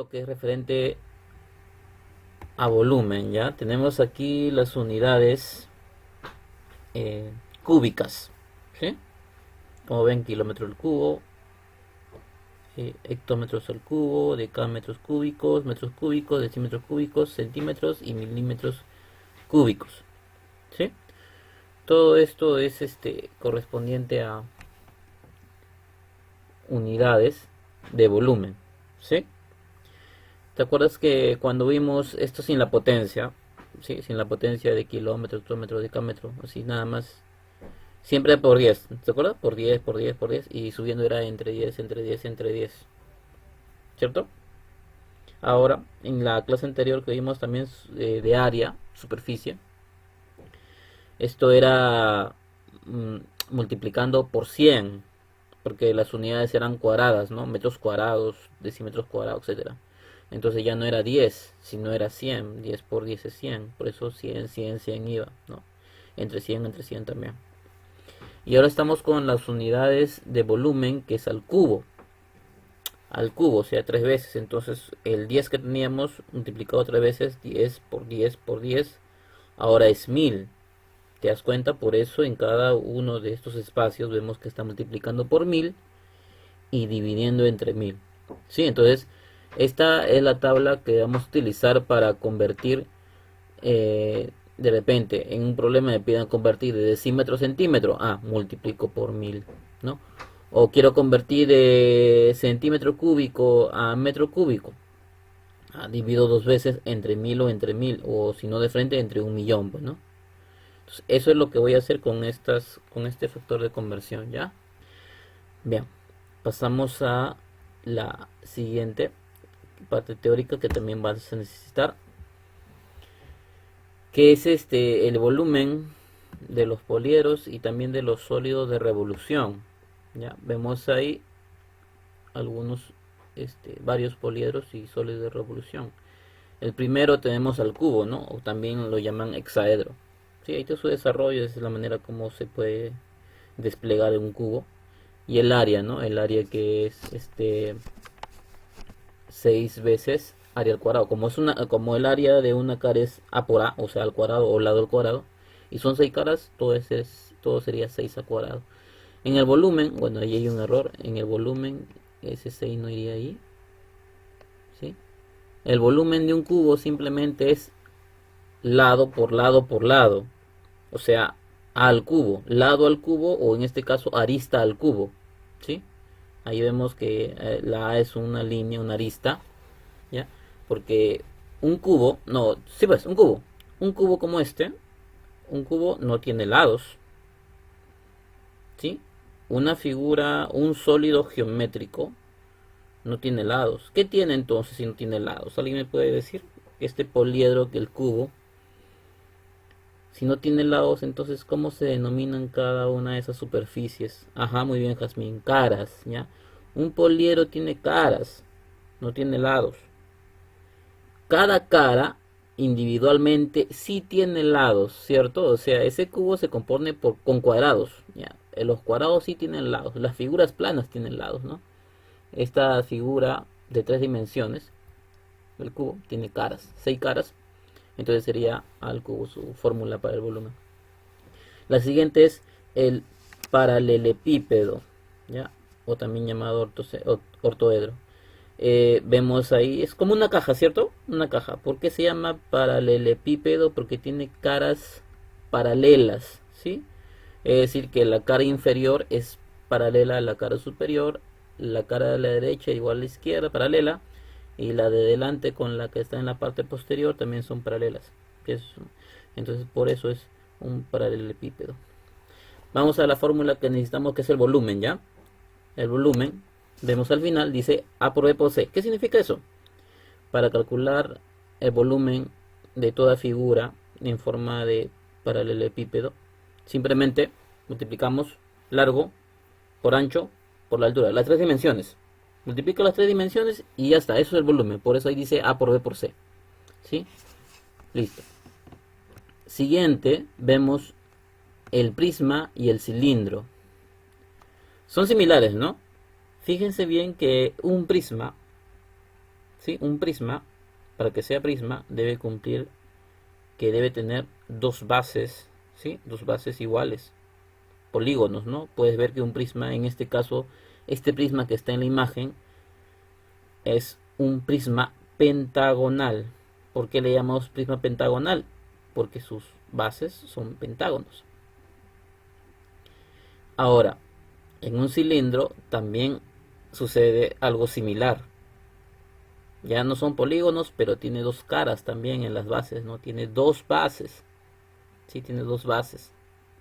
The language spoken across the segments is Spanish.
lo que es referente a volumen, ¿ya? Tenemos aquí las unidades eh, cúbicas, ¿sí? Como ven, kilómetros al cubo, hectómetros al cubo, decámetros cúbicos, metros cúbicos, decímetros cúbicos, centímetros y milímetros cúbicos, ¿sí? Todo esto es correspondiente a unidades de volumen, ¿sí? ¿Te acuerdas que cuando vimos esto sin la potencia, sí, sin la potencia de kilómetro, hectómetro, decámetro, así nada más, siempre por 10, ¿te acuerdas? Por 10, por 10, por 10 y subiendo era entre 10, entre 10, entre 10, ¿cierto? Ahora, en la clase anterior que vimos también de área, superficie, esto era mm, multiplicando por 100, porque las unidades eran cuadradas, ¿no? Metros cuadrados, decímetros cuadrados, etcétera. Entonces ya no era 10, sino era 100. 10 por 10 es 100. Por eso 100, 100, 100 iba, ¿no? Entre 100 también. Y ahora estamos con las unidades de volumen, que es al cubo. Al cubo, o sea, 3 veces. Entonces el 10 que teníamos multiplicado 3 veces, 10 por 10 por 10, ahora es 1000. ¿Te das cuenta? Por eso en cada uno de estos espacios vemos que está multiplicando por 1000 y dividiendo entre 1000. ¿Sí? Entonces, esta es la tabla que vamos a utilizar para convertir de repente en un problema me pidan convertir de decímetro a centímetro. Ah, multiplico por 1000, ¿no? O quiero convertir de centímetro cúbico a metro cúbico. Ah, divido dos veces entre 1000 o entre 1000, o si no de frente entre 1.000.000, pues, ¿no? Entonces, eso es lo que voy a hacer con este factor de conversión, ¿ya? Bien, pasamos a la siguiente parte teórica que también vas a necesitar, que es el volumen de los poliedros y también de los sólidos de revolución. Ya vemos ahí algunos varios poliedros y sólidos de revolución. El primero tenemos al cubo, ¿no? O también lo llaman hexaedro. Sí, ahí está su desarrollo, esa es la manera como se puede desplegar en un cubo. Y el área, ¿no? El área que es 6 veces área al cuadrado. Como el área de una cara es a por a, o sea, al cuadrado o lado al cuadrado, y son 6 caras, todo sería 6 al cuadrado. En el volumen, bueno, ahí hay un error. En el volumen, ese 6 no iría ahí, ¿sí? El volumen de un cubo simplemente es lado por lado por lado. O sea, al cubo, lado al cubo, o en este caso arista al cubo, ¿sí? Ahí vemos que la A es una línea, una arista, ¿ya? Porque un cubo, no, sí pues, un cubo como un cubo no tiene lados, ¿sí? Una figura, un sólido geométrico no tiene lados. ¿Qué tiene entonces si no tiene lados? ¿Alguien me puede decir? Este poliedro, que el cubo, si no tiene lados, entonces ¿cómo se denominan cada una de esas superficies? Ajá, muy bien, Jazmín, caras, ¿ya? Un poliedro tiene caras, no tiene lados. Cada cara individualmente sí tiene lados, ¿cierto? O sea, ese cubo se compone con cuadrados, ¿ya? Los cuadrados sí tienen lados, las figuras planas tienen lados, ¿no? Esta figura de 3 dimensiones, el cubo, tiene caras, 6 caras, entonces sería al cubo su fórmula para el volumen. La siguiente es el paralelepípedo, ¿ya? O también llamado ortoedro. Vemos ahí, es como una caja, ¿cierto? Una caja. ¿Por qué se llama paralelepípedo? Porque tiene caras paralelas, ¿sí? Es decir, que la cara inferior es paralela a la cara superior, la cara de la derecha igual a la izquierda, paralela, y la de delante con la que está en la parte posterior también son paralelas. Entonces, por eso es un paralelepípedo. Vamos a la fórmula que necesitamos, que es el volumen, ¿ya? El volumen, vemos al final, dice A por B por C. ¿Qué significa eso? Para calcular el volumen de toda figura en forma de paralelepípedo, simplemente multiplicamos largo por ancho por la altura, las 3 dimensiones. Multiplica las 3 dimensiones y ya está, eso es el volumen. Por eso ahí dice A por B por C. ¿Sí? Listo. Siguiente, vemos el prisma y el cilindro. Son similares, ¿no? Fíjense bien que un prisma ¿sí? Un prisma, para que sea prisma, debe cumplir que debe tener dos bases, ¿sí? Dos bases iguales, polígonos, ¿no? Puedes ver que un prisma, en este caso, este prisma que está en la imagen, es un prisma pentagonal. ¿Por qué le llamamos prisma pentagonal? Porque sus bases son pentágonos. Ahora, en un cilindro también sucede algo similar. Ya no son polígonos, pero tiene dos caras también en las bases, ¿no? Tiene dos bases. Sí, tiene dos bases,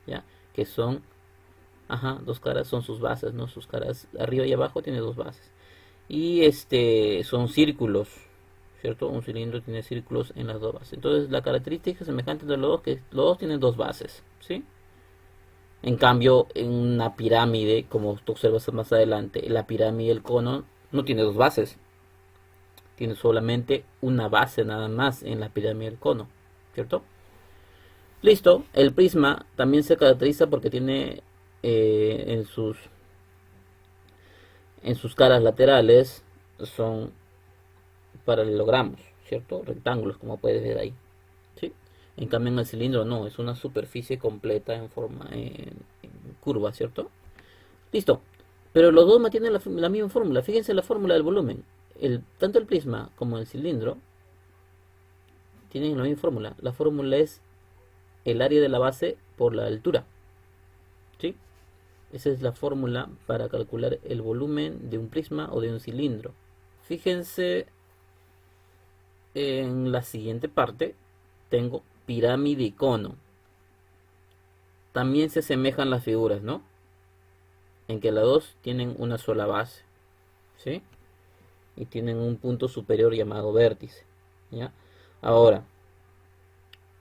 ¿ya? Que son, ajá, dos caras son sus bases, ¿no? Sus caras arriba y abajo tiene dos bases. Y son círculos, ¿cierto? Un cilindro tiene círculos en las dos bases. Entonces, la característica semejante de los dos, que los dos tienen dos bases, ¿sí? En cambio, en una pirámide, como tú observas más adelante, la pirámide del cono no tiene dos bases. Tiene solamente una base nada más en la pirámide del cono, ¿cierto? Listo, el prisma también se caracteriza porque tiene eh, en sus en sus caras laterales son paralelogramos, ¿cierto? Rectángulos, como puedes ver ahí, ¿sí? En cambio en el cilindro no, es una superficie completa en forma en curva, ¿cierto? Listo. Pero los dos mantienen la misma fórmula. Fíjense la fórmula del volumen. Tanto el prisma como el cilindro tienen la misma fórmula. La fórmula es el área de la base por la altura, ¿sí? Esa es la fórmula para calcular el volumen de un prisma o de un cilindro. Fíjense en la siguiente parte. Tengo pirámide y cono. También se asemejan las figuras, ¿no? En que las dos tienen una sola base, ¿sí? Y tienen un punto superior llamado vértice, ¿ya? Ahora,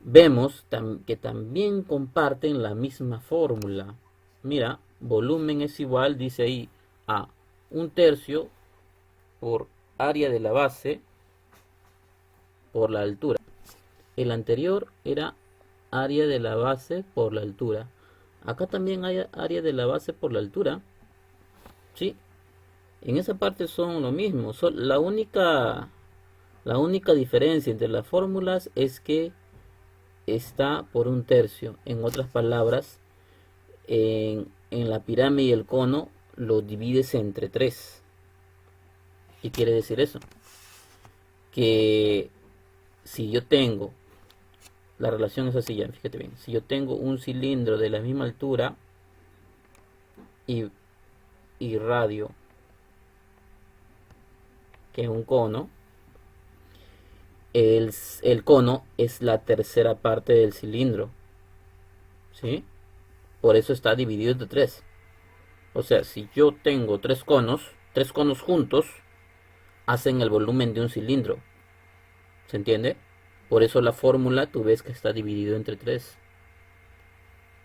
vemos que también comparten la misma fórmula. Mira, volumen es igual, dice ahí, a 1/3 por área de la base por la altura. El anterior era área de la base por la altura. Acá también hay área de la base por la altura, ¿sí? En esa parte son lo mismo. La única diferencia entre las fórmulas es que está por 1/3. En otras palabras, en la pirámide y el cono lo divides entre 3. ¿Qué quiere decir eso? Que si yo tengo, la relación es así, ya, fíjate bien, si yo tengo un cilindro de la misma altura y radio que un cono, el cono es la tercera parte del cilindro, ¿sí? Por eso está dividido entre 3. O sea, si yo tengo tres conos juntos hacen el volumen de un cilindro. ¿Se entiende? Por eso la fórmula tú ves que está dividido entre 3.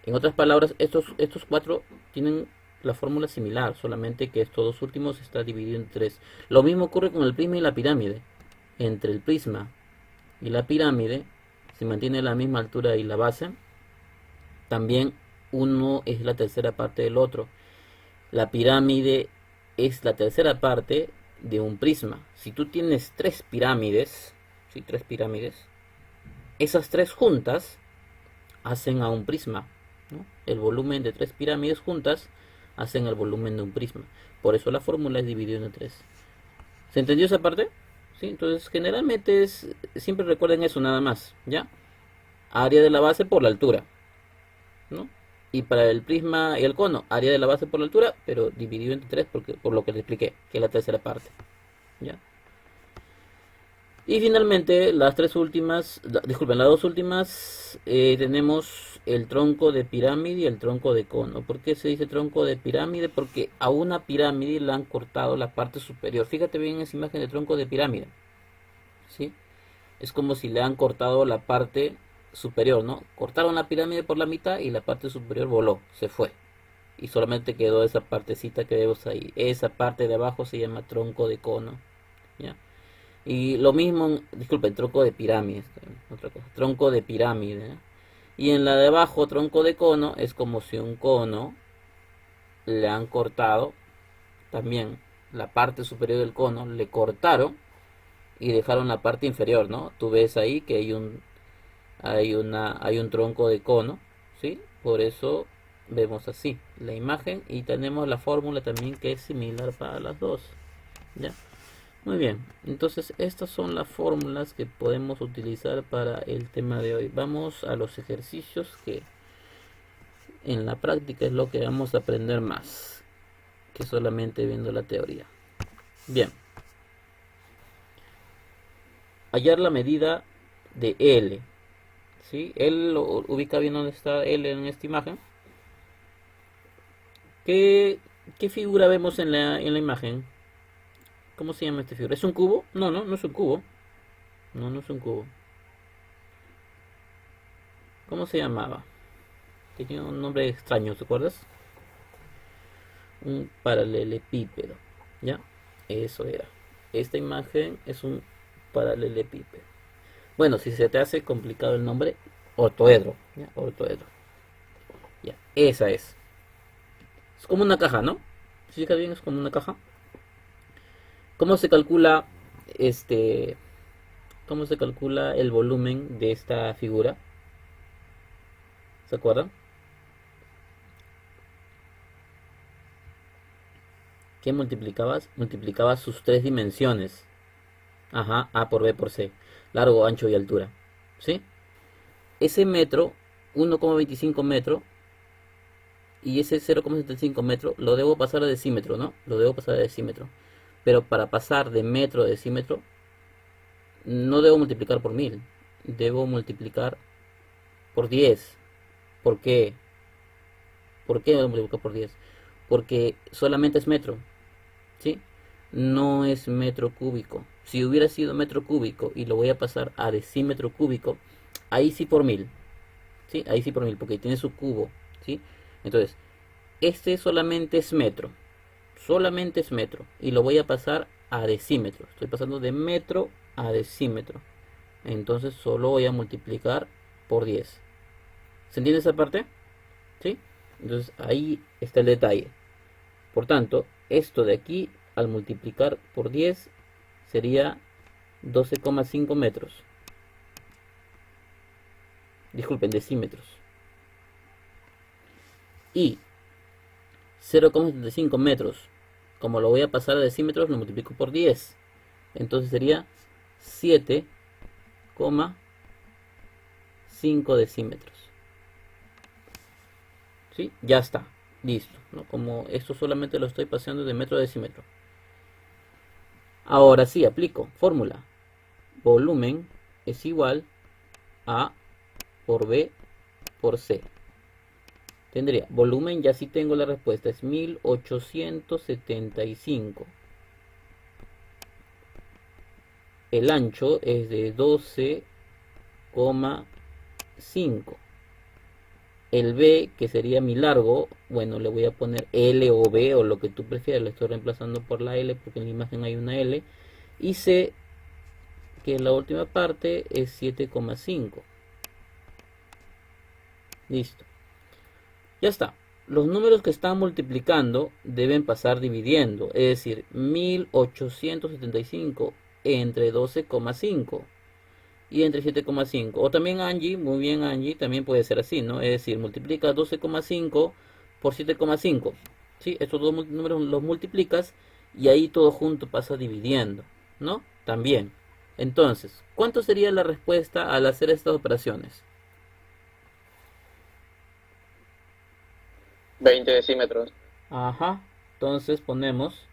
En otras palabras, estos cuatro tienen la fórmula similar, solamente que estos dos últimos está dividido en 3. Lo mismo ocurre con el prisma y la pirámide. Entre el prisma y la pirámide se mantiene la misma altura y la base. También uno es la tercera parte del otro. La pirámide es la tercera parte de un prisma. Si tú tienes tres pirámides, ¿sí? Tres pirámides, esas tres juntas hacen a un prisma, ¿no? El volumen de tres pirámides juntas hacen el volumen de un prisma. Por eso la fórmula es dividida en 3. ¿Se entendió esa parte? ¿Sí? Entonces generalmente siempre recuerden eso nada más, ¿ya? Área de la base por la altura, ¿no? Y para el prisma y el cono, área de la base por la altura, pero dividido entre 3 por lo que les expliqué, que es la tercera parte, ¿ya? Y finalmente, las dos últimas, tenemos el tronco de pirámide y el tronco de cono. ¿Por qué se dice tronco de pirámide? Porque a una pirámide le han cortado la parte superior. Fíjate bien en esa imagen de tronco de pirámide, ¿sí? Es como si le han cortado la parte superior, ¿no? Cortaron la pirámide por la mitad y la parte superior voló, se fue. Y solamente quedó esa partecita que vemos ahí. Esa parte de abajo se llama tronco de cono, ¿ya? Y lo mismo, disculpen, tronco de pirámide, otra cosa, tronco de pirámide, ¿eh? Y en la de abajo, tronco de cono, es como si un cono le han cortado también la parte superior del cono, le cortaron y dejaron la parte inferior, ¿no? Tú ves ahí que hay un tronco de cono, ¿sí? Por eso vemos así la imagen y tenemos la fórmula también que es similar para las dos, ¿ya? Muy bien, entonces estas son las fórmulas que podemos utilizar para el tema de hoy. Vamos a los ejercicios que en la práctica es lo que vamos a aprender más que solamente viendo la teoría. Bien, hallar la medida de L, ¿sí? Él lo ubica bien donde está L en esta imagen. ¿Qué figura vemos en la imagen? ¿Cómo se llama esta figura? ¿Es un cubo? No, no es un cubo. No, no es un cubo. ¿Cómo se llamaba? Tenía un nombre extraño, ¿te acuerdas? Un paralelepípedo. ¿Ya? Eso era. Esta imagen es un paralelepípedo. Bueno, si se te hace complicado el nombre, ortoedro. ¿Ya? Ortoedro. Ya, esa es. Es como una caja, ¿no? Si fijas bien, es como una caja. ¿Cómo se calcula este... ¿Cómo se calcula el volumen de esta figura? ¿Se acuerdan? ¿Qué multiplicabas? Multiplicabas sus tres dimensiones. Ajá, A por B por C. Largo, ancho y altura. ¿Sí? Ese metro, 1,25 metros, y ese 0,75 metros, lo debo pasar a decímetro, ¿no? Lo debo pasar a decímetro. Pero para pasar de metro a decímetro, no debo multiplicar por 1000. Debo multiplicar por 10. ¿Por qué? ¿Por qué debo multiplicar por 10? Porque solamente es metro, ¿sí? No es metro cúbico. Si hubiera sido metro cúbico y lo voy a pasar a decímetro cúbico, ahí sí por 1000, ¿sí? Ahí sí por 1000, porque tiene su cubo, ¿sí? Entonces, este solamente es metro. Solamente es metro. Y lo voy a pasar a decímetro. Estoy pasando de metro a decímetro. Entonces solo voy a multiplicar por 10. ¿Se entiende esa parte? ¿Sí? Entonces ahí está el detalle. Por tanto, esto de aquí al multiplicar por 10 sería 12,5 metros. Disculpen, decímetros. Y 0,75 metros, como lo voy a pasar a decímetros, lo multiplico por 10. Entonces sería 7,5 decímetros. ¿Sí? Ya está. Listo, ¿no? Como esto solamente lo estoy pasando de metro a decímetro. Ahora sí, aplico. Fórmula. Volumen es igual a por B por C. Tendría volumen, ya sí tengo la respuesta, es 1875. El ancho es de 12,5. El B, que sería mi largo, bueno, le voy a poner L o B o lo que tú prefieras. Le estoy reemplazando por la L porque en la imagen hay una L. Y C, que en la última parte es 7,5. Listo. Ya está. Los números que están multiplicando deben pasar dividiendo. Es decir, 1875 entre 12,5 y entre 7,5. O también Angie, muy bien Angie, también puede ser así, ¿no? Es decir, multiplica 12,5 por 7,5. ¿Sí? Estos dos números los multiplicas y ahí todo junto pasa dividiendo, ¿no? También. Entonces, ¿cuánto sería la respuesta al hacer estas operaciones? 20 decímetros. Ajá. Entonces ponemos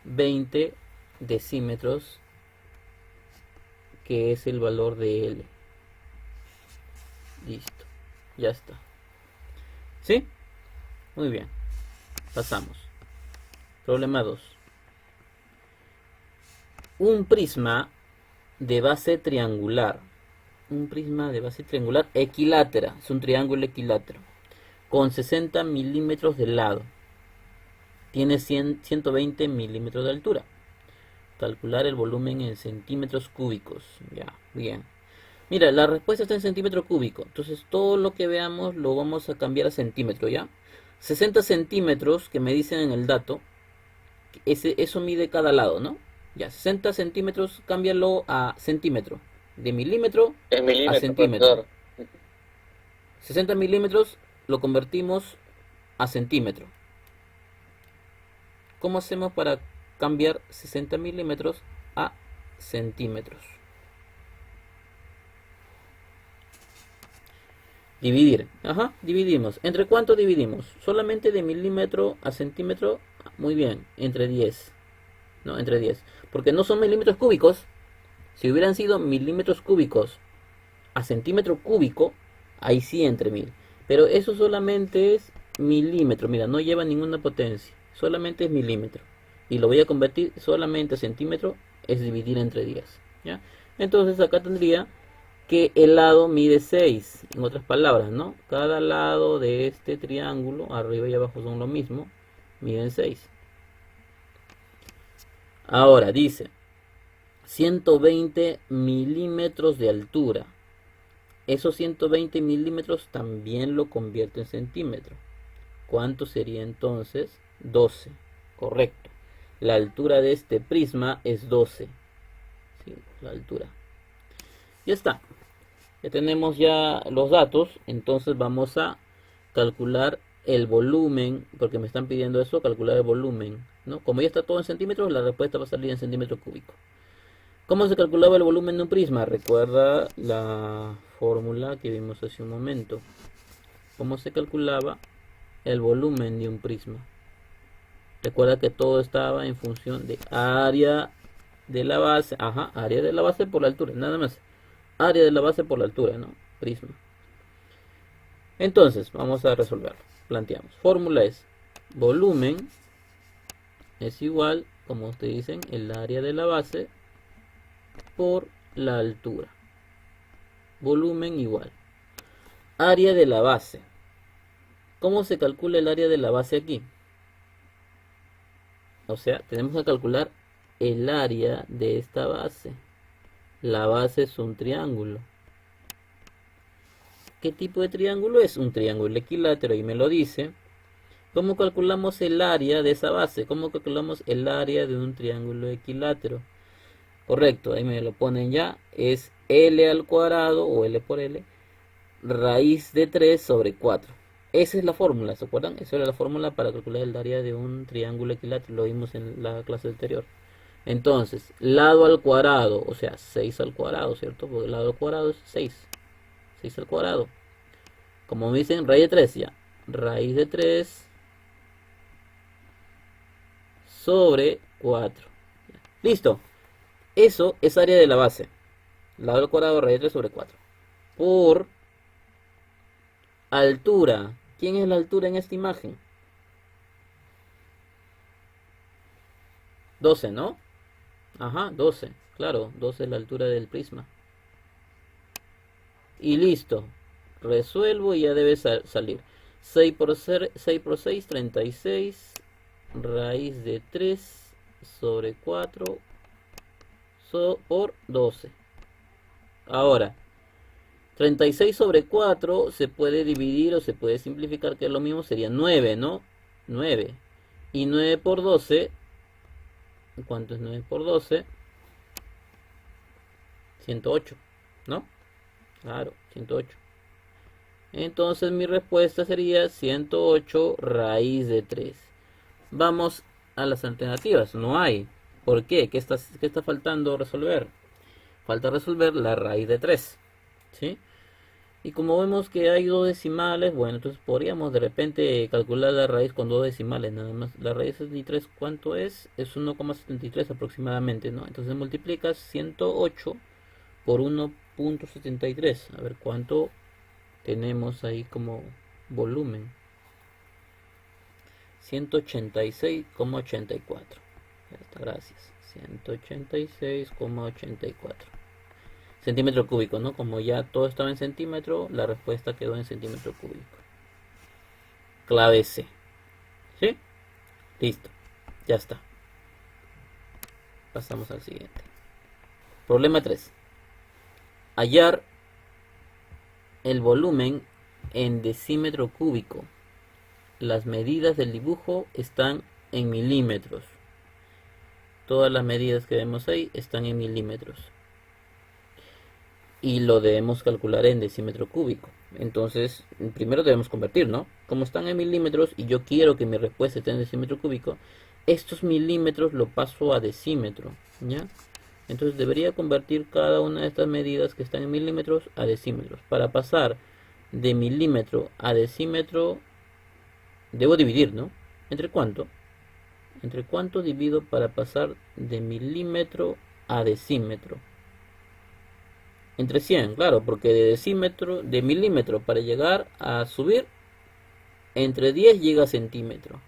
20 decímetros, que es el valor de L. Listo. Ya está. ¿Sí? Muy bien. Pasamos. Problema 2. Un prisma de base triangular. Un prisma de base triangular equilátera. Es un triángulo equilátero. Con 60 milímetros de lado. Tiene 120 milímetros de altura. Calcular el volumen en centímetros cúbicos. Ya, bien. Mira, la respuesta está en centímetro cúbico. Entonces todo lo que veamos lo vamos a cambiar a centímetro, ¿ya? 60 centímetros que me dicen en el dato. Eso mide cada lado, ¿no? Ya, 60 centímetros, cámbialo a centímetro. De milímetro En a milímetros, centímetro. profesor. 60 milímetros lo convertimos a centímetro. ¿Cómo hacemos para cambiar 60 milímetros a centímetros? Dividir. Ajá, dividimos. ¿Entre cuánto dividimos? Solamente de milímetro a centímetro. Muy bien, entre 10. No, entre 10. Porque no son milímetros cúbicos. Si hubieran sido milímetros cúbicos a centímetro cúbico, ahí sí entre 1000. Pero eso solamente es milímetro. Mira, no lleva ninguna potencia. Solamente es milímetro. Y lo voy a convertir solamente a centímetro. Es dividir entre 10. ¿Ya? Entonces acá tendría que el lado mide 6. En otras palabras, ¿no? Cada lado de este triángulo, arriba y abajo son lo mismo, miden 6. Ahora dice 120 milímetros de altura. Esos 120 milímetros también lo convierto en centímetro. ¿Cuánto sería entonces? 12. Correcto. La altura de este prisma es 12. Sí, la altura. Ya está. Ya tenemos ya los datos. Entonces vamos a calcular el volumen. Porque me están pidiendo eso, calcular el volumen, ¿no? Como ya está todo en centímetros, la respuesta va a salir en centímetro cúbico. ¿Cómo se calculaba el volumen de un prisma? Recuerda la fórmula que vimos hace un momento. ¿Cómo se calculaba el volumen de un prisma? Recuerda que todo estaba en función de área de la base. Ajá, área de la base por la altura, nada más. Área de la base por la altura, ¿no? Prisma. Entonces, vamos a resolverlo. Planteamos. Fórmula es volumen es igual, como ustedes dicen, el área de la base por la altura. Volumen igual. Área de la base. ¿Cómo se calcula el área de la base aquí? O sea, tenemos que calcular el área de esta base. La base es un triángulo. ¿Qué tipo de triángulo es? Un triángulo equilátero, y me lo dice. ¿Cómo calculamos el área de esa base? ¿Cómo calculamos el área de un triángulo equilátero? Correcto, ahí me lo ponen ya. Es L al cuadrado, o L por L, raíz de 3 sobre 4. Esa es la fórmula, ¿se acuerdan? Esa era la fórmula para calcular el área de un triángulo equilátero. Lo vimos en la clase anterior. Entonces, lado al cuadrado, o sea, 6 al cuadrado, ¿cierto? Porque el lado al cuadrado es 6. 6 al cuadrado. Como me dicen, raíz de 3 ya. Raíz de 3 sobre 4. Listo. Eso es área de la base. Lado al cuadrado, raíz de 3 sobre 4. Por altura. ¿Quién es la altura en esta imagen? 12, ¿no? Ajá, 12. Claro, 12 es la altura del prisma. Y listo. Resuelvo y ya debe salir. 6 por 6, 36. Raíz de 3 sobre 4 por 12. Ahora, 36 sobre 4 se puede dividir o se puede simplificar, que es lo mismo, sería 9, ¿no? 9. Y 9 por 12, ¿cuánto es 9 por 12? 108, ¿no? Claro, 108. Entonces mi respuesta sería 108 raíz de 3. Vamos a las alternativas. No hay. ¿Por qué? ¿Qué está faltando resolver? Falta resolver la raíz de 3. ¿Sí? Y como vemos que hay dos decimales, bueno, entonces podríamos de repente calcular la raíz con dos decimales nada más. La raíz de 3, ¿cuánto es? Es 1,73 aproximadamente, ¿no? Entonces multiplicas 108 por 1,73. A ver cuánto tenemos ahí como volumen. 186,84. Ya está, gracias. 186,84 centímetro cúbico, ¿no? Como ya todo estaba en centímetro, la respuesta quedó en centímetro cúbico. Clave C. ¿Sí? Listo. Ya está. Pasamos al siguiente. Problema 3. Hallar el volumen en decímetro cúbico. Las medidas del dibujo están en milímetros. Todas las medidas que vemos ahí están en milímetros. Y lo debemos calcular en decímetro cúbico. Entonces, primero debemos convertir, ¿no? Como están en milímetros y yo quiero que mi respuesta esté en decímetro cúbico, estos milímetros lo paso a decímetro, ¿ya? Entonces debería convertir cada una de estas medidas que están en milímetros a decímetros. Para pasar de milímetro a decímetro, debo dividir, ¿no? ¿Entre cuánto? ¿Entre cuánto divido para pasar de milímetro a decímetro? Entre 100, claro, porque de decímetro, de milímetro para llegar a subir, entre 10 llega a centímetro.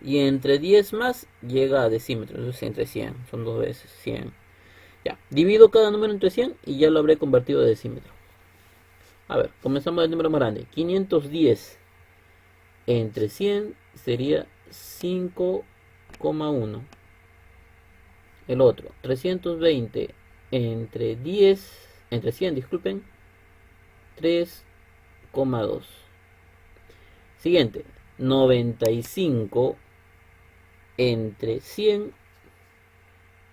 Y entre 10 más llega a decímetro. Entonces entre 100, son dos veces 100. Ya, divido cada número entre 100 y ya lo habré convertido a decímetro. A ver, comenzamos del número más grande. 510 entre 100 sería 5,1. El otro, 320 entre 10, entre 100, disculpen, 3,2. Siguiente, 95 entre 100,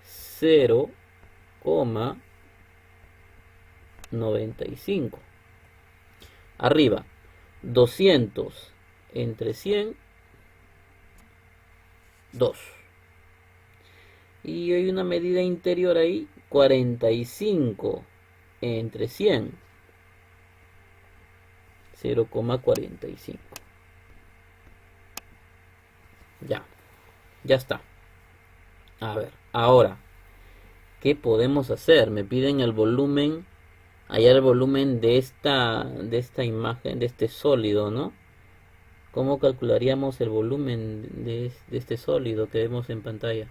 0,95. Arriba, 200 entre 100, 2. Y hay una medida interior ahí, 45 entre 100, 0,45. Ya está. A ver, ahora, ¿qué podemos hacer? Me piden el volumen, hallar el volumen de esta imagen, de este sólido, ¿no? ¿Cómo calcularíamos el volumen de este sólido que vemos en pantalla?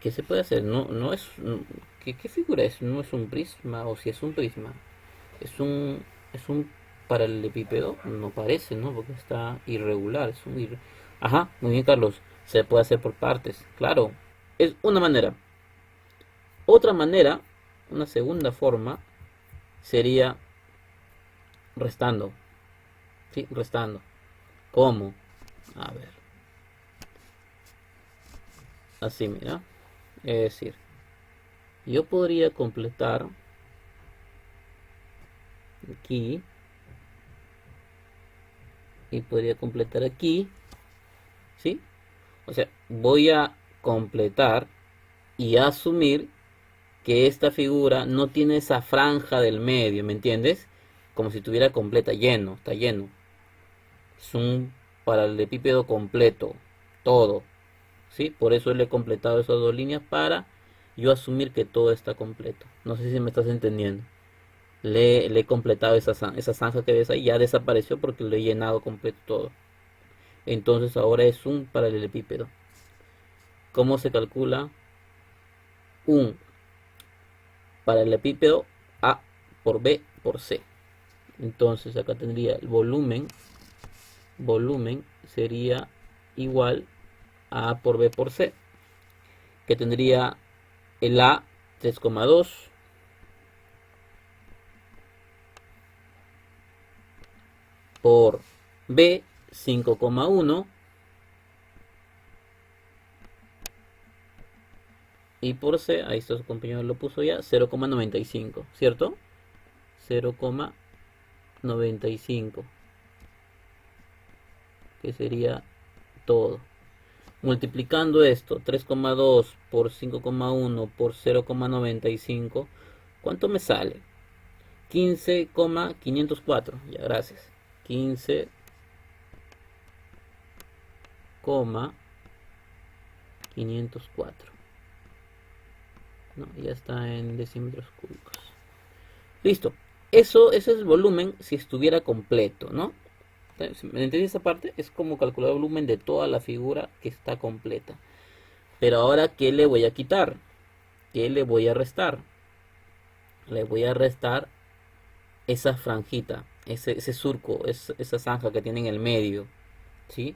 ¿Qué se puede hacer? No es... ¿Qué figura es? ¿No es un prisma? ¿O si es un prisma? ¿Es un paralelepípedo? No parece, ¿no? Porque está irregular. Ajá, muy bien, Carlos. Se puede hacer por partes. Claro, es una manera. Otra manera, una segunda forma, sería restando. Sí, restando. ¿Cómo? A ver. Así, mira. Es decir, yo podría completar aquí y podría completar aquí, ¿sí? O sea, voy a completar y asumir que esta figura no tiene esa franja del medio, ¿me entiendes? Como si estuviera completa, lleno, está lleno. Es un paralelepípedo completo, todo, ¿sí? Por eso le he completado esas dos líneas para yo asumir que todo está completo. No sé si me estás entendiendo. Le he completado esa zanja que ves ahí, ya desapareció porque lo he llenado completo todo. Entonces ahora es un paralelepípedo. ¿Cómo se calcula un paralelepípedo? A por B por C. Entonces acá tendría el volumen sería igual a por B por C, que tendría el A 3,2 por B 5,1 y por C, ahí está su compañero lo puso ya, 0,95, ¿cierto? 0,95, que sería todo. Multiplicando esto, 3,2 por 5,1 por 0,95, ¿cuánto me sale? 15,504, ya, gracias. 15,504. No, ya está en decímetros cúbicos. Listo. Ese es el volumen si estuviera completo, ¿no? ¿Me entendí esa parte? Es como calcular el volumen de toda la figura que está completa. Pero ahora, ¿qué le voy a quitar? ¿Qué le voy a restar? Le voy a restar esa franjita, ese surco, esa zanja que tiene en el medio, ¿sí?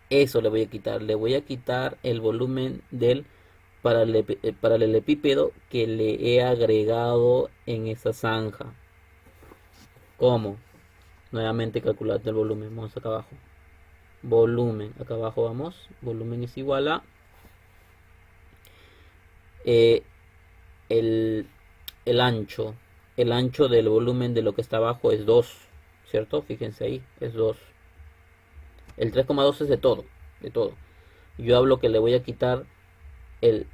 Eso le voy a quitar. Le voy a quitar el volumen del paralelepípedo que le he agregado en esa zanja. ¿Cómo? Nuevamente calculando el volumen. Vamos acá abajo. Volumen. Acá abajo vamos. Volumen es igual a eh, el, el ancho. El ancho del volumen de lo que está abajo es 2, ¿cierto? Fíjense ahí, es 2. El 3,2 es de todo, de todo. Yo hablo que le voy a quitar el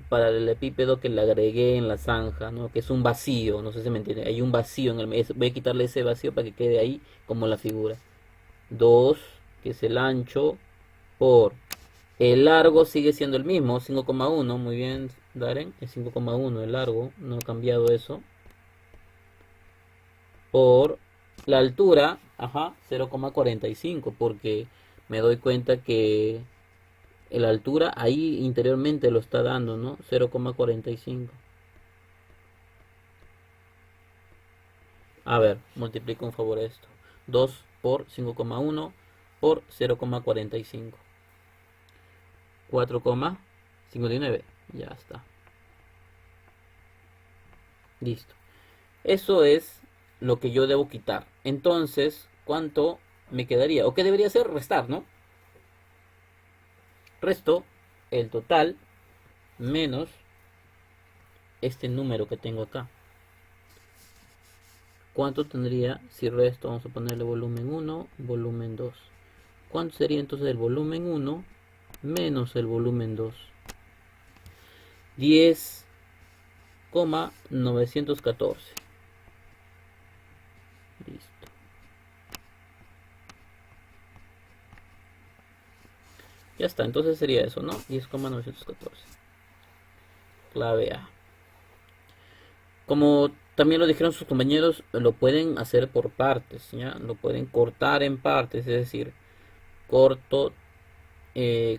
paralelepípedo que le agregué en la zanja, ¿no? Que es un vacío, no sé si me entiende. Hay un vacío en el medio. Voy a quitarle ese vacío para que quede ahí como la figura. 2, que es el ancho, por el largo sigue siendo el mismo, 5,1. Muy bien, Darren, es 5,1 el largo, no ha cambiado eso. Por la altura, ajá, 0,45, porque me doy cuenta que la altura ahí interiormente lo está dando, ¿no? 0,45. A ver, multiplico un favor esto. 2 por 5,1 por 0,45. 4,59. Ya está. Listo. Eso es lo que yo debo quitar. Entonces, ¿cuánto me quedaría? ¿O qué debería hacer? Restar, ¿no? Resto el total menos este número que tengo acá. ¿Cuánto tendría si resto? Vamos a ponerle volumen 1, volumen 2. ¿Cuánto sería entonces el volumen 1 menos el volumen 2? 10,914. Listo. Ya está, entonces sería eso, ¿no? 10,914. Clave A. Como también lo dijeron sus compañeros, lo pueden hacer por partes, ¿ya? Lo pueden cortar en partes, es decir, corto,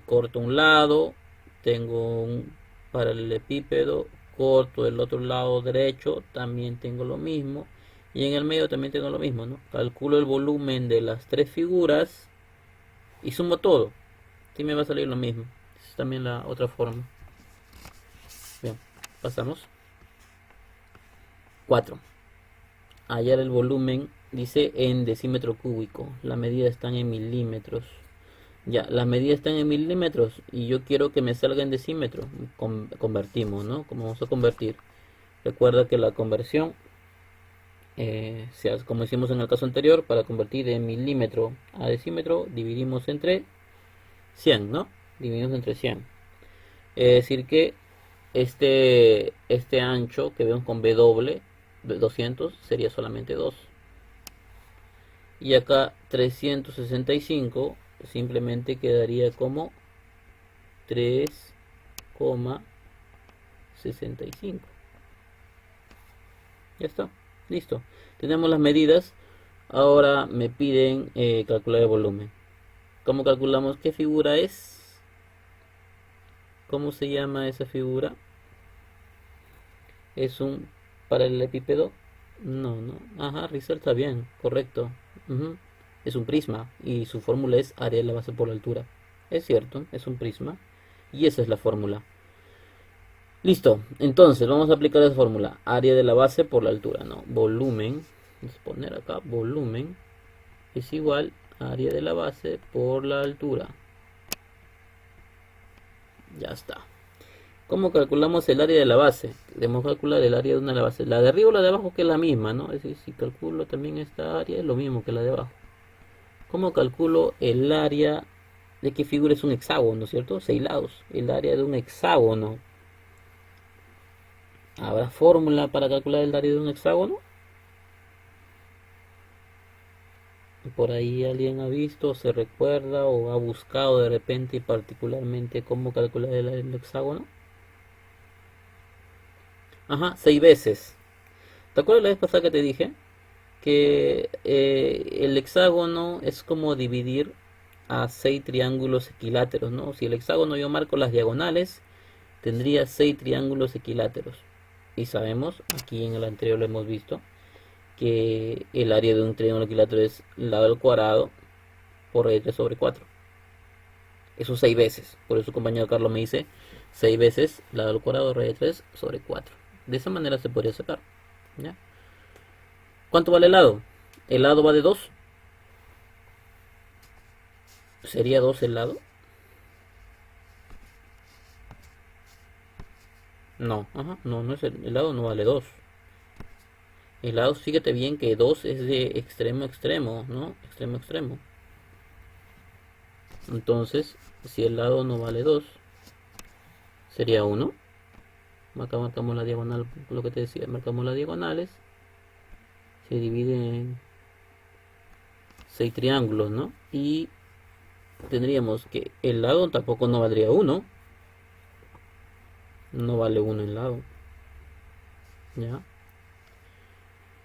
corto un lado, tengo un paralelepípedo, corto el otro lado derecho, también tengo lo mismo, y en el medio también tengo lo mismo, ¿no? Calculo el volumen de las tres figuras y sumo todo, sí me va a salir lo mismo. Esa es también la otra forma. Bien, pasamos. 4. Hallar el volumen, dice en decímetro cúbico. La medida está en milímetros. Ya, la medida está en milímetros y yo quiero que me salga en decímetros. Convertimos, ¿no? ¿Cómo vamos a convertir? Recuerda que la conversión, como hicimos en el caso anterior, para convertir de milímetro a decímetro, dividimos entre 100, ¿no? Dividimos entre 100. Es decir que este ancho que vemos con B doble, 200, sería solamente 2. Y acá 365 simplemente quedaría como 3,65. Ya está, listo. Tenemos las medidas. Ahora me piden calcular el volumen. ¿Cómo calculamos qué figura es? ¿Cómo se llama esa figura? ¿Es un paralelepípedo? No, no. Ajá, Rizal está bien, correcto. Ujú. Es un prisma y su fórmula es área de la base por la altura. Es cierto, es un prisma y esa es la fórmula. Listo, entonces vamos a aplicar esa fórmula. Área de la base por la altura, ¿no? Volumen, vamos a poner acá, volumen es igual a área de la base por la altura. Ya está. ¿Cómo calculamos el área de la base? Debemos calcular el área de una de la base. La de arriba o la de abajo que es la misma, ¿no? Es decir, si calculo también esta área es lo mismo que la de abajo. ¿Cómo calculo el área de qué figura es un hexágono, ¿cierto? 6 lados. El área de un hexágono. ¿Habrá fórmula para calcular el área de un hexágono? Por ahí alguien ha visto, se recuerda o ha buscado de repente y particularmente cómo calcular el área del hexágono. Ajá, 6 veces. ¿Te acuerdas la vez pasada que te dije? Que el hexágono es como dividir a 6 triángulos equiláteros, ¿no? Si el hexágono yo marco las diagonales, tendría 6 triángulos equiláteros. Y sabemos, aquí en el anterior lo hemos visto, que el área de un triángulo equilátero es lado al cuadrado por raíz de 3 sobre 4. Eso 6 veces. Por eso su compañero Carlos me dice 6 veces lado al cuadrado raíz de 3 sobre 4. De esa manera se podría sacar. ¿Ya? ¿Cuánto vale el lado? El lado va de 2. ¿Sería 2 el lado? No, ajá, no, no es el lado no vale 2. El lado, fíjate bien que 2 es de extremo a extremo, ¿no? Extremo a extremo. Entonces, si el lado no vale 2 sería 1. Acá marcamos la diagonal, lo que te decía, marcamos las diagonales. Se divide en 6 triángulos, ¿no? Y tendríamos que el lado tampoco no valdría 1. No vale 1 el lado. ¿Ya?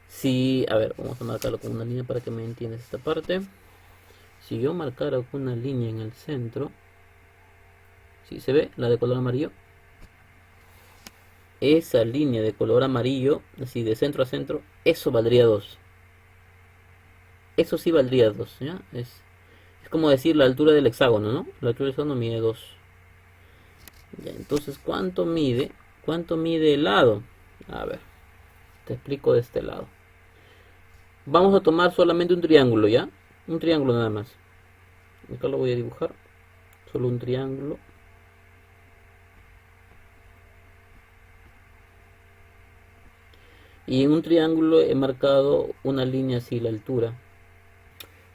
Si, a ver, vamos a marcarlo con una línea para que me entiendas esta parte. Si yo marcara una línea en el centro, si se ve la de color amarillo, esa línea de color amarillo, así de centro a centro, eso valdría 2. Eso sí valdría 2, ¿ya? Es como decir la altura del hexágono, ¿no? La altura del hexágono mide 2. Ya, entonces, ¿cuánto mide? ¿Cuánto mide el lado? A ver, te explico de este lado. Vamos a tomar solamente un triángulo, ¿ya? Un triángulo nada más. Acá lo voy a dibujar. Solo un triángulo. Y en un triángulo he marcado una línea así, la altura.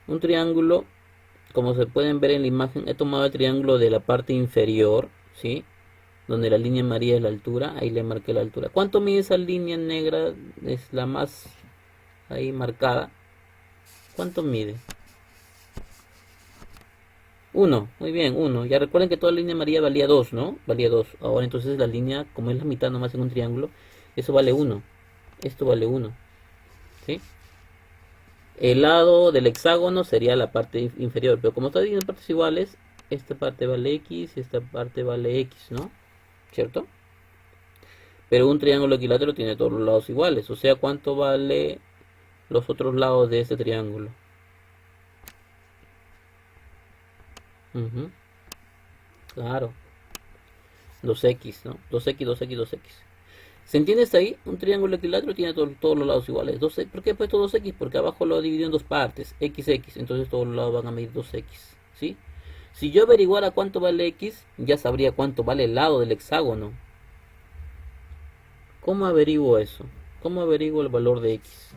Un triángulo, como se pueden ver en la imagen, he tomado el triángulo de la parte inferior, ¿sí? Donde la línea amarilla es la altura, ahí le marqué la altura. ¿Cuánto mide esa línea negra? Es la más ahí marcada. ¿Cuánto mide? 1, muy bien, 1. Ya recuerden que toda línea amarilla valía 2, ¿no? Valía 2. Ahora entonces la línea, como es la mitad nomás en un triángulo, eso vale 1. Esto vale 1, ¿sí? El lado del hexágono sería la parte inferior, pero como está dividido en partes iguales, esta parte vale X y esta parte vale X, ¿no? ¿Cierto? Pero un triángulo equilátero tiene todos los lados iguales, o sea, ¿cuánto vale los otros lados de este triángulo? Claro, 2x, ¿no? 2x, 2x, 2x. ¿Se entiende hasta ahí? Un triángulo equilátero tiene todos los lados iguales. 2x. ¿Por qué he puesto 2x? Porque abajo lo he dividido en dos partes, x, x. Entonces todos los lados van a medir 2x, ¿sí? Si yo averiguara cuánto vale x, ya sabría cuánto vale el lado del hexágono. ¿Cómo averiguo eso? ¿Cómo averiguo el valor de x?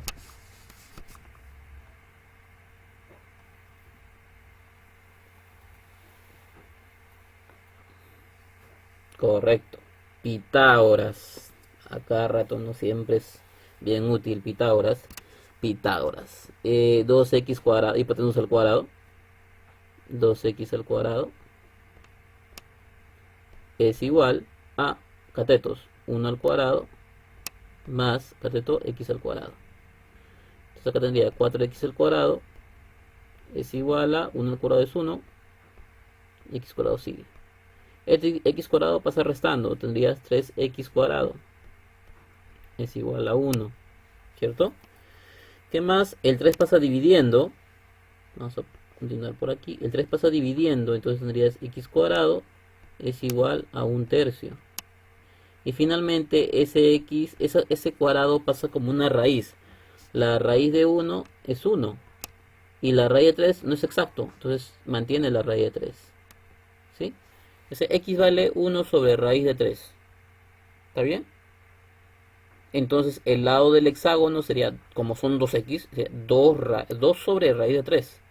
Correcto. Pitágoras. A cada rato no siempre es bien útil Pitágoras. Pitágoras. 2x cuadrado, hipotenusa al cuadrado. 2x al cuadrado es igual a catetos 1 al cuadrado más cateto x al cuadrado. Entonces acá tendría 4x al cuadrado es igual a 1 al cuadrado es 1, x cuadrado sigue. Este x cuadrado pasa restando, tendrías 3x cuadrado es igual a 1, ¿cierto? ¿Qué más? El 3 pasa dividiendo, vamos a continuar por aquí, el 3 pasa dividiendo, entonces tendrías x cuadrado es igual a 1/3. Y finalmente ese cuadrado pasa como una raíz. La raíz de 1 es 1. Y la raíz de 3 no es exacto. Entonces mantiene la raíz de 3. ¿Sí? Ese x vale 1 sobre raíz de 3. ¿Está bien? Entonces el lado del hexágono sería, como son 2x, sería 2 sobre raíz de 3.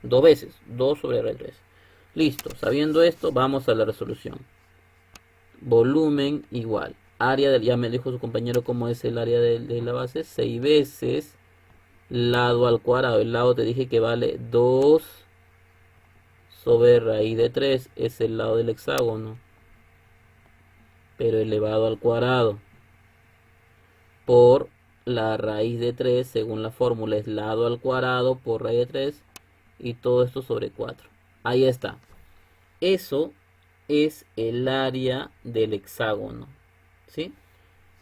2 veces. 2 sobre raíz de 3. Listo. Sabiendo esto, vamos a la resolución. Volumen igual. Área del, ya me dijo su compañero cómo es el área de la base. 6 veces lado al cuadrado. El lado te dije que vale 2 sobre raíz de 3. Es el lado del hexágono, pero elevado al cuadrado. Por la raíz de 3, según la fórmula, es lado al cuadrado por raíz de 3. Y todo esto sobre 4. Ahí está. Eso es el área del hexágono, ¿sí?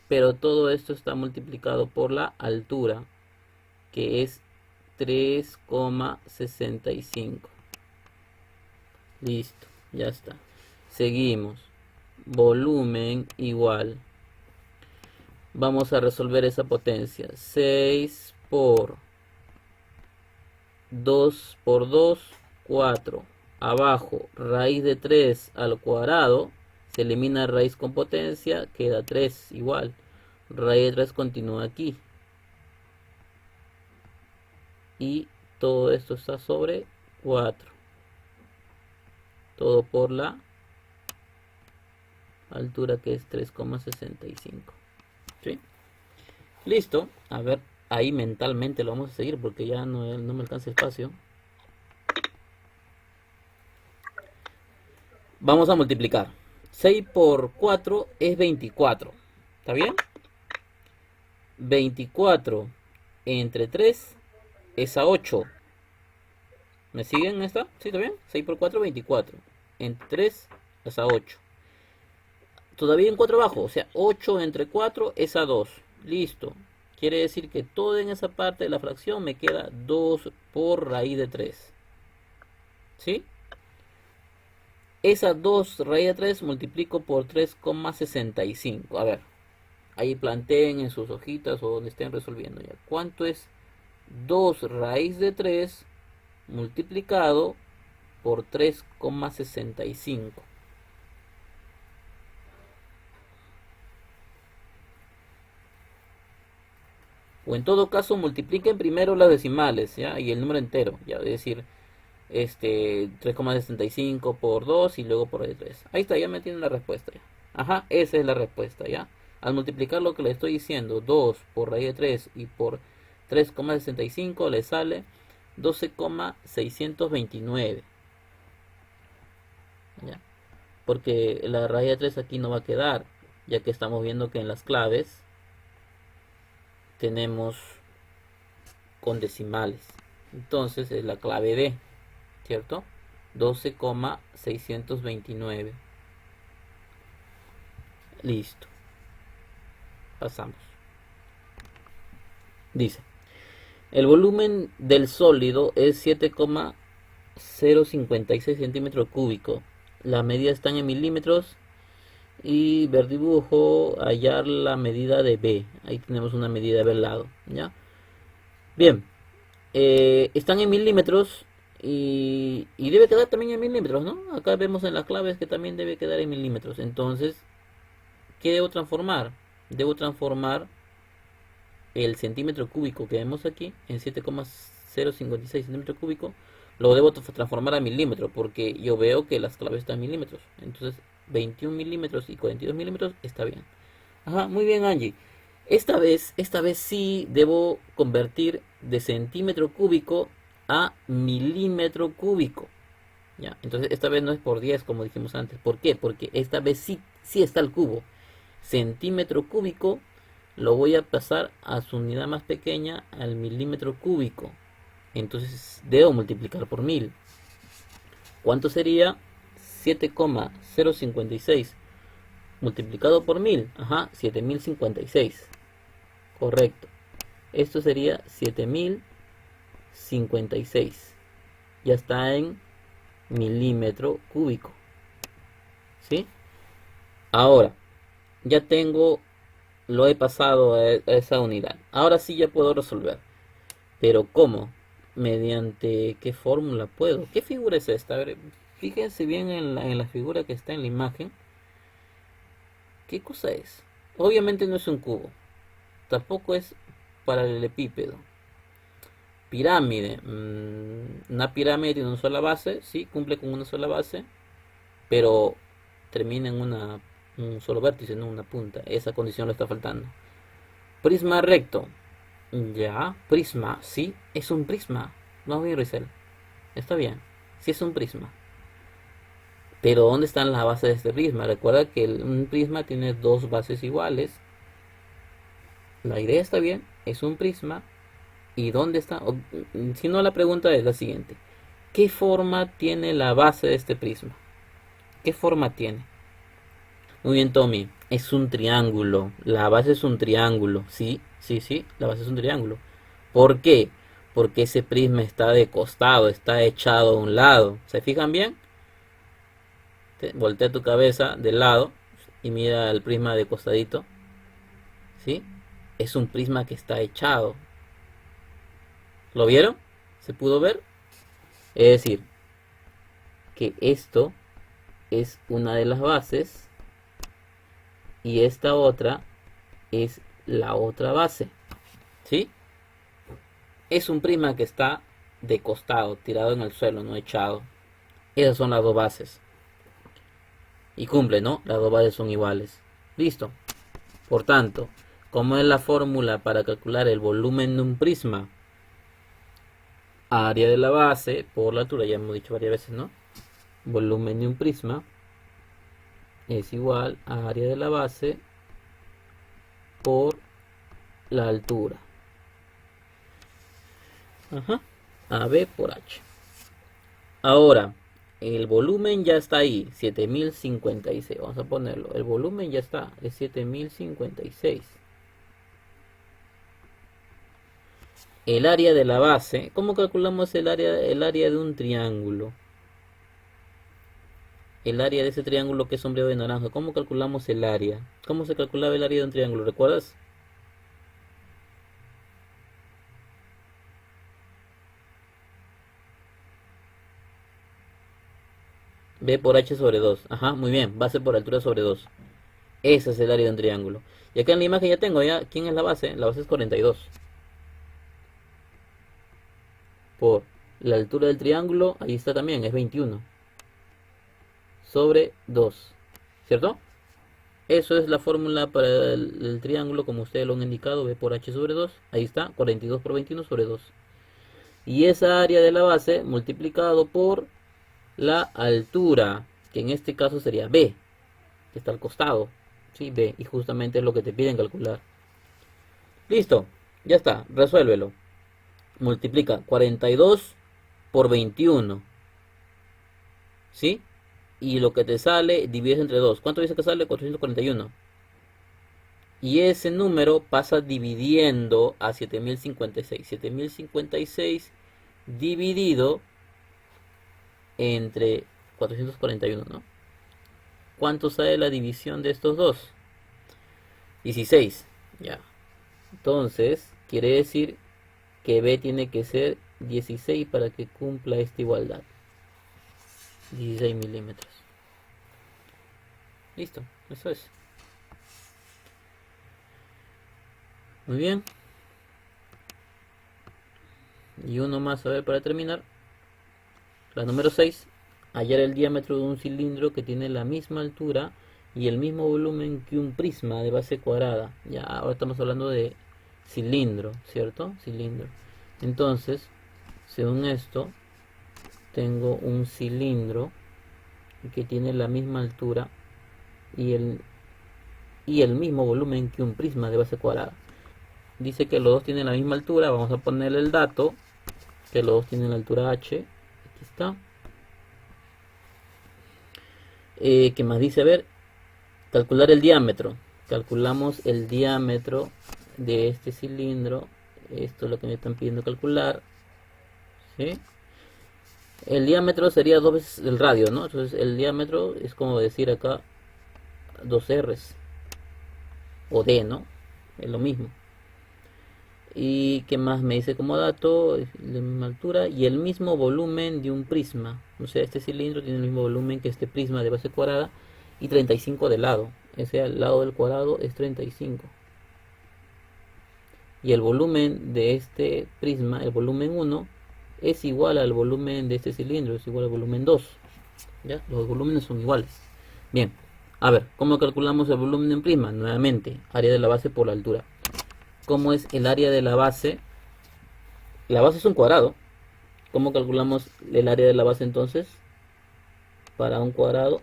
Pero todo esto está multiplicado por la altura, que es 3,65. Listo, ya está. Seguimos. Volumen igual. Vamos a resolver esa potencia. 6 por 2 por 2, 4. Abajo, raíz de 3 al cuadrado Se elimina raíz con potencia, queda 3 igual. Raíz de 3 continúa aquí. Y todo esto está sobre 4. Todo por la altura que es 3,65. ¿Sí? Listo. A ver, ahí mentalmente lo vamos a seguir porque ya no me alcanza espacio. Vamos a multiplicar. 6 por 4 es 24. ¿Está bien? 24 entre 3 es a 8. ¿Me siguen esta? ¿Sí, está bien? 6 por 4, 24. Entre 3 es a 8. Todavía en 4 abajo, o sea, 8 entre 4 es a 2. Listo. Quiere decir que todo en esa parte de la fracción me queda 2 por raíz de 3. ¿Sí? Esa 2 raíz de 3 multiplico por 3,65. A ver, ahí planteen en sus hojitas o donde estén resolviendo ya. ¿Cuánto es 2 raíz de 3 multiplicado por 3,65? O en todo caso multipliquen primero las decimales, ¿ya? Y el número entero, ya, es decir, 3,65 por 2 y luego por el 3. Ahí está, ya me tienen la respuesta ya. Ajá, esa es la respuesta, ¿ya? Al multiplicar lo que le estoy diciendo, 2 por raíz de 3 y por 3,65 le sale 12,629. ¿Ya? Porque la raíz de 3 aquí no va a quedar, ya que estamos viendo que en las claves tenemos con decimales. Entonces es la clave D, ¿cierto? 12,629. Listo. Pasamos. Dice, el volumen del sólido es 7,056 centímetros cúbicos. Las medidas están en milímetros. Y ver dibujo, hallar la medida de B. Ahí tenemos una medida de B al lado, ¿ya? Bien, están en milímetros y debe quedar también en milímetros, ¿no? Acá vemos en las claves que también debe quedar en milímetros. Entonces, ¿qué debo transformar? Debo transformar el centímetro cúbico que vemos aquí en 7,056 centímetros cúbicos. Lo debo transformar a milímetros porque yo veo que las claves están en milímetros. Entonces, 21 milímetros y 42 milímetros está bien. Ajá, muy bien, Angie. Esta vez sí debo convertir de centímetro cúbico a milímetro cúbico. Ya, entonces esta vez no es por 10 como dijimos antes. ¿Por qué? Porque esta vez sí está el cubo. Centímetro cúbico lo voy a pasar a su unidad más pequeña, al milímetro cúbico. Entonces debo multiplicar por 1000. ¿Cuánto sería? 7,056 multiplicado por 1000. Ajá, 7056. Correcto. Esto sería 7056. Ya está en milímetro cúbico. ¿Sí? Ahora, ya tengo, lo he pasado a esa unidad. Ahora sí ya puedo resolver. Pero ¿cómo? ¿Mediante qué fórmula puedo? ¿Qué figura es esta? A ver, fíjense bien en la figura que está en la imagen. ¿Qué cosa es? Obviamente no es un cubo. Tampoco es paralelepípedo. Pirámide. Una pirámide tiene una sola base. Sí, cumple con una sola base. Pero termina en un solo vértice, no una punta. Esa condición le está faltando. Prisma recto. Ya, prisma. Sí, es un prisma. No, bien, Rizel. Está bien. Sí es un prisma. Pero ¿dónde están las bases de este prisma? Recuerda que un prisma tiene dos bases iguales. La idea está bien. Es un prisma. ¿Y dónde está? Si no, la pregunta es la siguiente. ¿Qué forma tiene la base de este prisma? ¿Qué forma tiene? Muy bien, Tommy. Es un triángulo. La base es un triángulo. Sí, sí, sí. La base es un triángulo. ¿Por qué? Porque ese prisma está de costado, está echado a un lado. ¿Se fijan bien? Voltea tu cabeza de lado y mira el prisma de costadito. ¿Sí? Es un prisma que está echado. ¿Lo vieron? ¿Se pudo ver? Es decir, que esto es una de las bases y esta otra es la otra base, ¿sí? Es un prisma que está de costado, tirado en el suelo, no echado. Esas son las dos bases. Y cumple, ¿no? Las dos bases son iguales. Listo. Por tanto, ¿cómo es la fórmula para calcular el volumen de un prisma? Área de la base por la altura, ya hemos dicho varias veces, ¿no? Volumen de un prisma es igual a área de la base por la altura. Ajá. AB por H. Ahora, el volumen ya está ahí, 7056. Vamos a ponerlo. El volumen ya está, es 7056. El área de la base. ¿Cómo calculamos el área de un triángulo? El área de ese triángulo que es sombreado de naranja. ¿Cómo calculamos el área? ¿Cómo se calculaba el área de un triángulo? ¿Recuerdas? B por H sobre 2. Ajá, muy bien. Base por altura sobre 2. Ese es el área de un triángulo. Y acá en la imagen ya tengo, ya. ¿Quién es la base? La base es 42. Por la altura del triángulo, ahí está también, es 21. Sobre 2. ¿Cierto? Eso es la fórmula para el triángulo, como ustedes lo han indicado, B por H sobre 2. Ahí está, 42 por 21 sobre 2. Y esa área de la base multiplicado por la altura, que en este caso sería B, que está al costado. Sí, B, y justamente es lo que te piden calcular. Listo, ya está, resuélvelo. Multiplica 42 por 21. ¿Sí? Y lo que te sale, divides entre 2. ¿Cuánto dice que sale? 441. Y ese número pasa dividiendo a 7056. 7056 dividido entre 441, ¿no? ¿Cuánto sale la división de estos dos? 16. Ya. Entonces, quiere decir que B tiene que ser 16 para que cumpla esta igualdad. 16 milímetros. Listo, eso es. Muy bien. Y uno más, a ver, para terminar. La número 6. Hallar el diámetro de un cilindro que tiene la misma altura y el mismo volumen que un prisma de base cuadrada. Ya, ahora estamos hablando de cilindro, ¿cierto? Cilindro. Entonces, según esto, tengo un cilindro que tiene la misma altura y el mismo volumen que un prisma de base cuadrada. Dice que los dos tienen la misma altura. Vamos a ponerle el dato que los dos tienen la altura H. Aquí está. ¿Qué más dice? A ver, calcular el diámetro. Calculamos el diámetro de este cilindro. Esto es lo que me están pidiendo calcular. ¿Sí? El diámetro sería 2 veces el radio, ¿no? Entonces el diámetro es como decir acá 2 R's o D, ¿no? Es lo mismo. Y qué más me dice como dato, la misma altura y el mismo volumen de un prisma. O sea, este cilindro tiene el mismo volumen que este prisma de base cuadrada y 35 de lado. Ese al lado del cuadrado es 35. Y el volumen de este prisma, el volumen 1, es igual al volumen de este cilindro, es igual al volumen 2. ¿Ya? Los volúmenes son iguales. Bien, a ver, ¿cómo calculamos el volumen de un prisma? Nuevamente, área de la base por la altura. ¿Cómo es el área de la base? La base es un cuadrado. ¿Cómo calculamos el área de la base entonces? Para un cuadrado,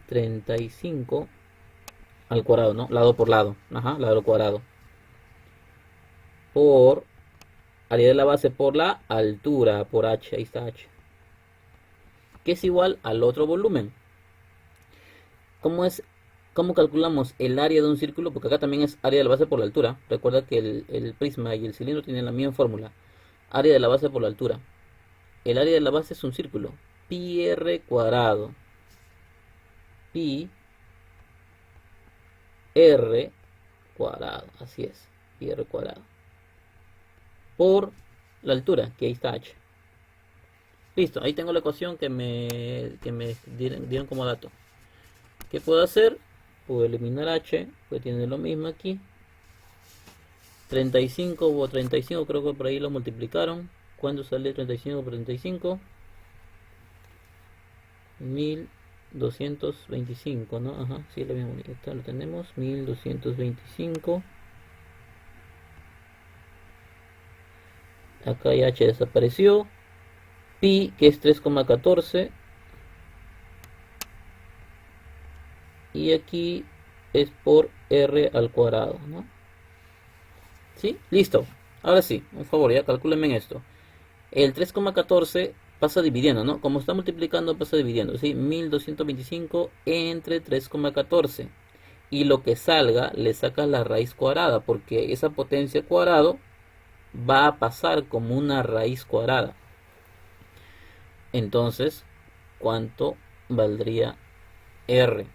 35 al cuadrado, ¿no? Lado por lado. Ajá, lado al cuadrado. Por área de la base por la altura, por H, ahí está H. Que es igual al otro volumen. ¿Cómo calculamos el área de un círculo? Porque acá también es área de la base por la altura. Recuerda que el prisma y el cilindro tienen la misma fórmula. Área de la base por la altura. El área de la base es un círculo. Pi r cuadrado. Pi r cuadrado. Así es. Pi r cuadrado. Por la altura, que ahí está H. Listo. Ahí tengo la ecuación que me dieron como dato. ¿Qué puedo hacer? Puedo eliminar h, pues tiene lo mismo aquí. 35 o 35, creo que por ahí lo multiplicaron. ¿Cuándo sale 35 por 35? 1225, ¿no? Ajá, sí, lo mismo. Esta lo tenemos, 1225. Acá ya h desapareció. Pi, que es 3,14. Y aquí es por r al cuadrado, ¿no? ¿Sí? Listo. Ahora sí, por favor, ya calcúlenme esto. El 3,14 pasa dividiendo, ¿no? Como está multiplicando, pasa dividiendo, ¿sí? 1225 entre 3,14. Y lo que salga, le sacas la raíz cuadrada, porque esa potencia cuadrado va a pasar como una raíz cuadrada. Entonces, ¿cuánto valdría r?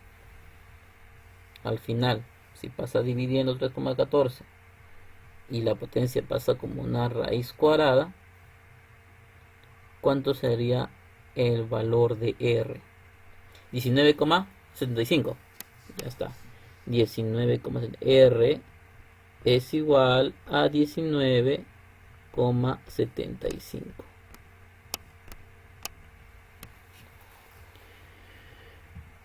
Al final, si pasa dividiendo 3,14 y la potencia pasa como una raíz cuadrada, ¿cuánto sería el valor de r? 19,75. Ya está. 19,75. R es igual a 19,75.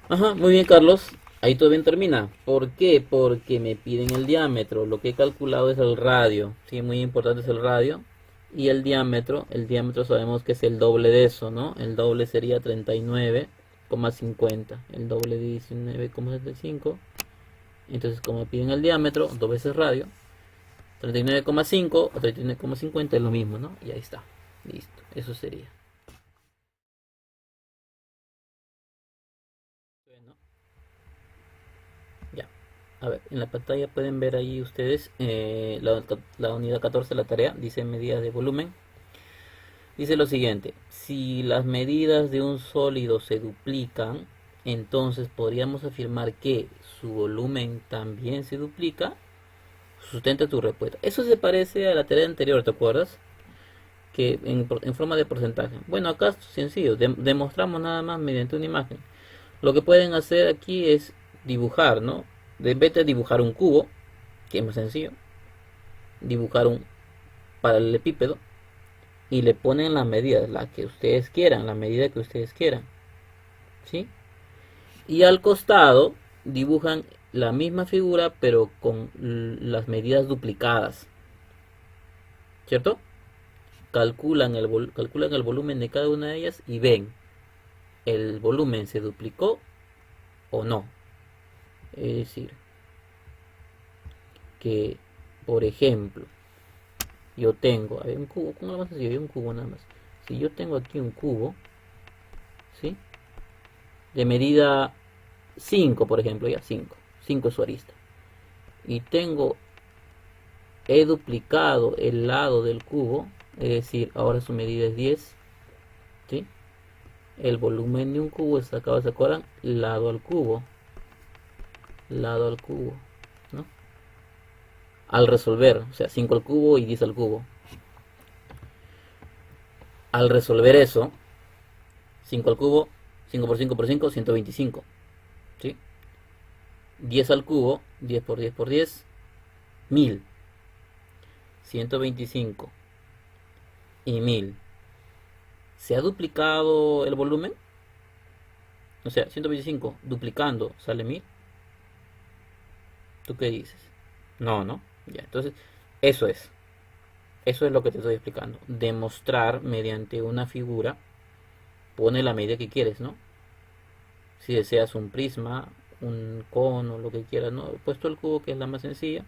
Ajá, muy bien, Carlos. Ahí todo bien termina. ¿Por qué? Porque me piden el diámetro. Lo que he calculado es el radio. Sí, muy importante es el radio. Y el diámetro sabemos que es el doble de eso, ¿no? El doble sería 39,50. El doble de 19,75. Entonces, como me piden el diámetro, dos veces radio, 39,5 o 39,50 es lo mismo, ¿no? Y ahí está. Listo. Eso sería. Bueno, ya. A ver, en la pantalla pueden ver ahí ustedes la unidad 14, la tarea, dice medidas de volumen. Dice lo siguiente, si las medidas de un sólido se duplican, entonces podríamos afirmar que su volumen también se duplica. Sustenta tu respuesta. Eso se parece a la tarea anterior, ¿te acuerdas? Que en forma de porcentaje. Bueno, acá es sencillo, demostramos nada más mediante una imagen. Lo que pueden hacer aquí es dibujar, ¿no? En vez de dibujar un cubo, que es más sencillo, dibujar un paralelepípedo y le ponen las medidas, la que ustedes quieran, la medida que ustedes quieran, ¿sí? Y al costado dibujan la misma figura pero con las medidas duplicadas, ¿cierto? Calculan el volumen de cada una de ellas y ven, el volumen se duplicó o no. Es decir, que, por ejemplo, yo tengo, a ver, un cubo, ¿cómo lo más sencillo? Un cubo nada más. Si yo tengo aquí un cubo, ¿sí? De medida 5, por ejemplo, ya 5 es su arista. Y he duplicado el lado del cubo, es decir, ahora su medida es 10, ¿sí? El volumen de un cubo es, acá se acuerdan, lado al cubo, ¿no? Al resolver, o sea, 5 al cubo y 10 al cubo. Al resolver eso, 5 al cubo, 5 por 5 por 5, 125, ¿sí? 10 al cubo, 10 por 10 por 10, 1000. 125 y 1000. ¿Se ha duplicado el volumen? O sea, 125 duplicando sale 1000. ¿Tú qué dices? No, no. Ya, entonces, eso es. Eso es lo que te estoy explicando. Demostrar mediante una figura, pone la medida que quieres, ¿no? Si deseas un prisma, un cono, lo que quieras, ¿no? He puesto el cubo, que es la más sencilla.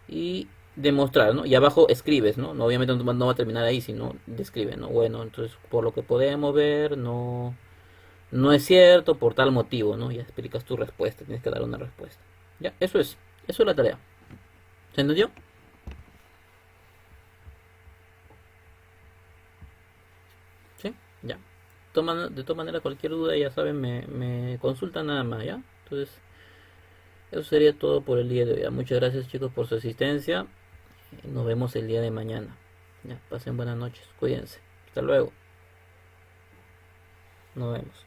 Y demostrar, ¿no? Y abajo escribes, ¿no? Obviamente no va a terminar ahí, sino describe, ¿no? Bueno, entonces, por lo que podemos ver, no es cierto por tal motivo, ¿no? Ya explicas tu respuesta, tienes que dar una respuesta. Ya, eso es la tarea. ¿Se entendió? ¿Sí? Ya. De todas maneras, cualquier duda, ya saben, me consultan nada más, ¿ya? Entonces, eso sería todo por el día de hoy. Muchas gracias, chicos, por su asistencia. Nos vemos el día de mañana. Ya, pasen buenas noches, cuídense. Hasta luego. Nos vemos.